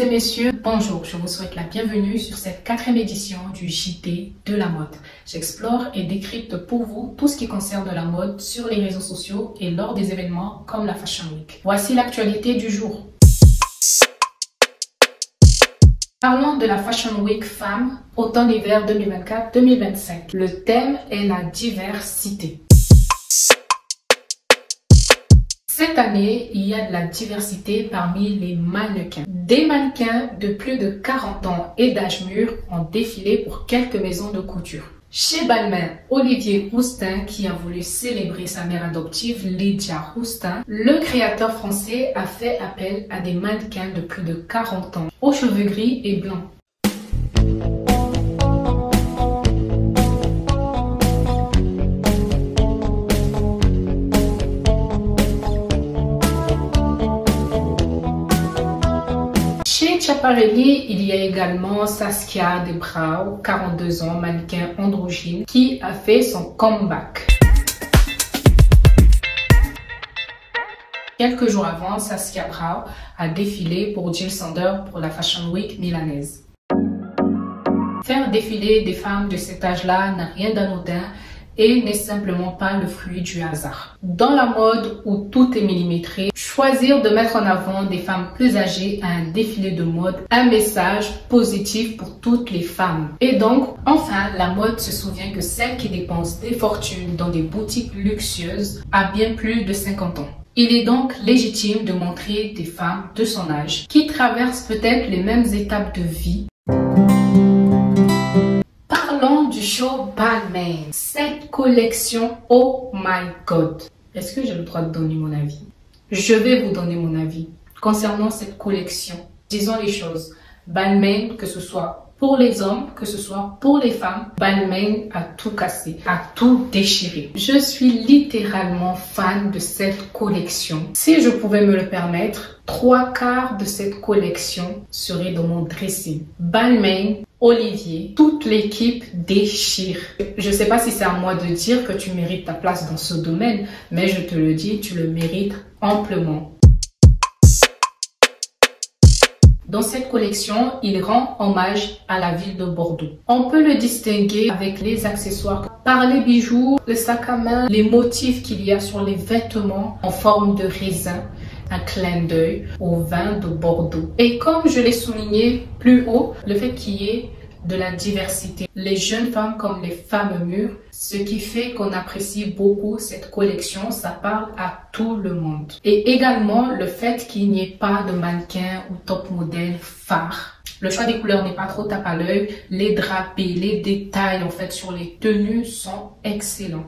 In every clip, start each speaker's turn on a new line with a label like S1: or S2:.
S1: Mesdames et messieurs, bonjour, je vous souhaite la bienvenue sur cette 4e édition du JT de la mode. J'explore et décrypte pour vous tout ce qui concerne la mode sur les réseaux sociaux et lors des événements comme la Fashion Week. Voici l'actualité du jour. Parlons de la Fashion Week Femmes, automne-hiver 2024-2025. Le thème est la diversité. Cette année, il y a de la diversité parmi les mannequins. Des mannequins de plus de 40 ans et d'âge mûr ont défilé pour quelques maisons de couture. Chez Balmain, Olivier Rousteing, qui a voulu célébrer sa mère adoptive, Lydia Rousteing, le créateur français a fait appel à des mannequins de plus de 40 ans, aux cheveux gris et blancs. Chez Schiaparelli, il y a également Saskia De Brauw, 42 ans, mannequin androgyne, qui a fait son comeback. Quelques jours avant, Saskia Brauw a défilé pour Jil Sander pour la Fashion Week milanaise. Faire défiler des femmes de cet âge-là n'a rien d'anodin et n'est simplement pas le fruit du hasard. Dans la mode où tout est millimétré, choisir de mettre en avant des femmes plus âgées à un défilé de mode, un message positif pour toutes les femmes. Et donc, enfin, la mode se souvient que celle qui dépense des fortunes dans des boutiques luxueuses a bien plus de 50 ans. Il est donc légitime de montrer des femmes de son âge qui traversent peut-être les mêmes étapes de vie. Parlons du show Balmain. Cette collection, oh my god. Est-ce que j'ai le droit de donner mon avis? Je vais vous donner mon avis concernant cette collection. Disons les choses. Balmain, que ce soit pour les hommes, que ce soit pour les femmes, Balmain a tout cassé, a tout déchiré. Je suis littéralement fan de cette collection. Si je pouvais me le permettre, 3/4 de cette collection serait dans mon dressing. Balmain, Olivier, toute l'équipe déchire. Je sais pas si c'est à moi de dire que tu mérites ta place dans ce domaine, mais je te le dis, tu le mérites amplement. Dans cette collection, il rend hommage à la ville de Bordeaux. On peut le distinguer avec les accessoires, par les bijoux, le sac à main, les motifs qu'il y a sur les vêtements en forme de raisin, un clin d'œil au vin de Bordeaux. Et comme je l'ai souligné plus haut, le fait qu'il y ait de la diversité, les jeunes femmes comme les femmes mûres, ce qui fait qu'on apprécie beaucoup cette collection, ça parle à tout le monde. Et également le fait qu'il n'y ait pas de mannequin ou top modèle phare. Le choix des couleurs n'est pas trop tape à l'œil, les drapés, les détails en fait sur les tenues sont excellents.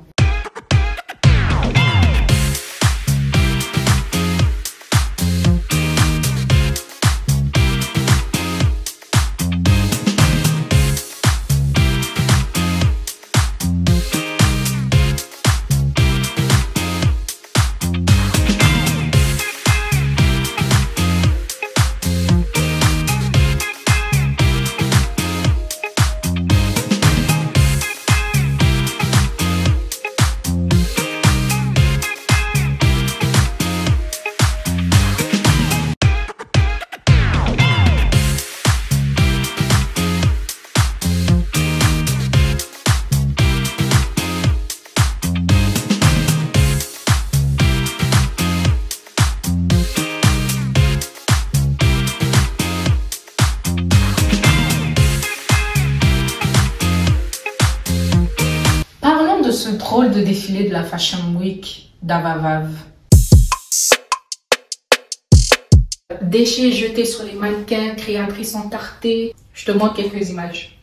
S1: Ce drôle de défilé de la Fashion Week d'Avavav. Déchets jetés sur les mannequins, créatrices entartées. Je te montre quelques images.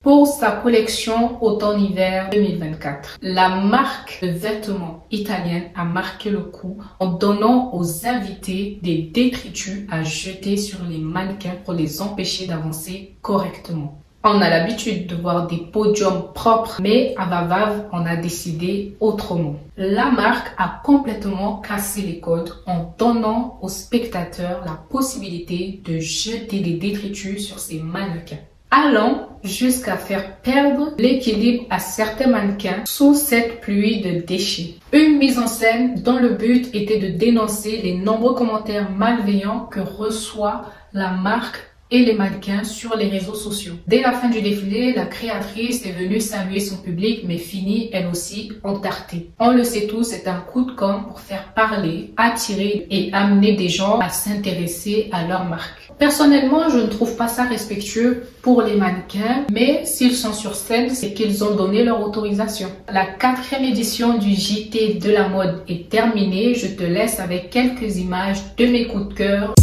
S1: Pour sa collection automne-hiver 2024, la marque de vêtements italienne a marqué le coup en donnant aux invités des détritus à jeter sur les mannequins pour les empêcher d'avancer correctement. On a l'habitude de voir des podiums propres, mais à Vavav, on a décidé autrement. La marque a complètement cassé les codes en donnant aux spectateurs la possibilité de jeter des détritus sur ces mannequins, allant jusqu'à faire perdre l'équilibre à certains mannequins sous cette pluie de déchets. Une mise en scène dont le but était de dénoncer les nombreux commentaires malveillants que reçoit la marque et les mannequins sur les réseaux sociaux. Dès la fin du défilé, la créatrice est venue saluer son public, mais finit elle aussi entartée. On le sait tous, c'est un coup de com' pour faire parler, attirer et amener des gens à s'intéresser à leur marque. Personnellement, je ne trouve pas ça respectueux pour les mannequins, mais s'ils sont sur scène, c'est qu'ils ont donné leur autorisation. La 4e édition du JT de la mode est terminée. Je te laisse avec quelques images de mes coups de cœur.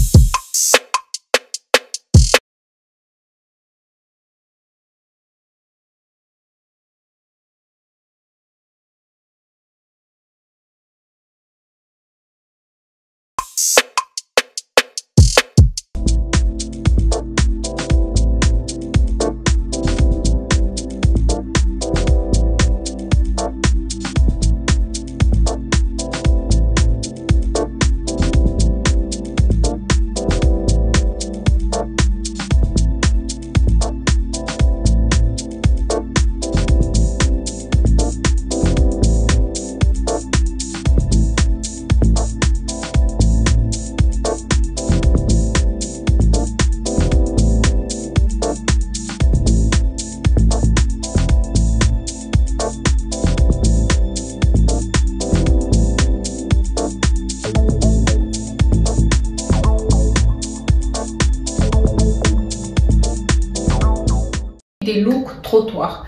S1: Des looks trottoirs.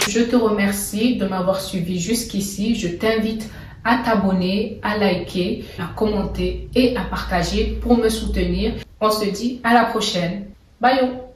S1: Je te remercie de m'avoir suivi jusqu'ici. Je t'invite à t'abonner, à liker, à commenter et à partager pour me soutenir. On se dit à la prochaine. Bye!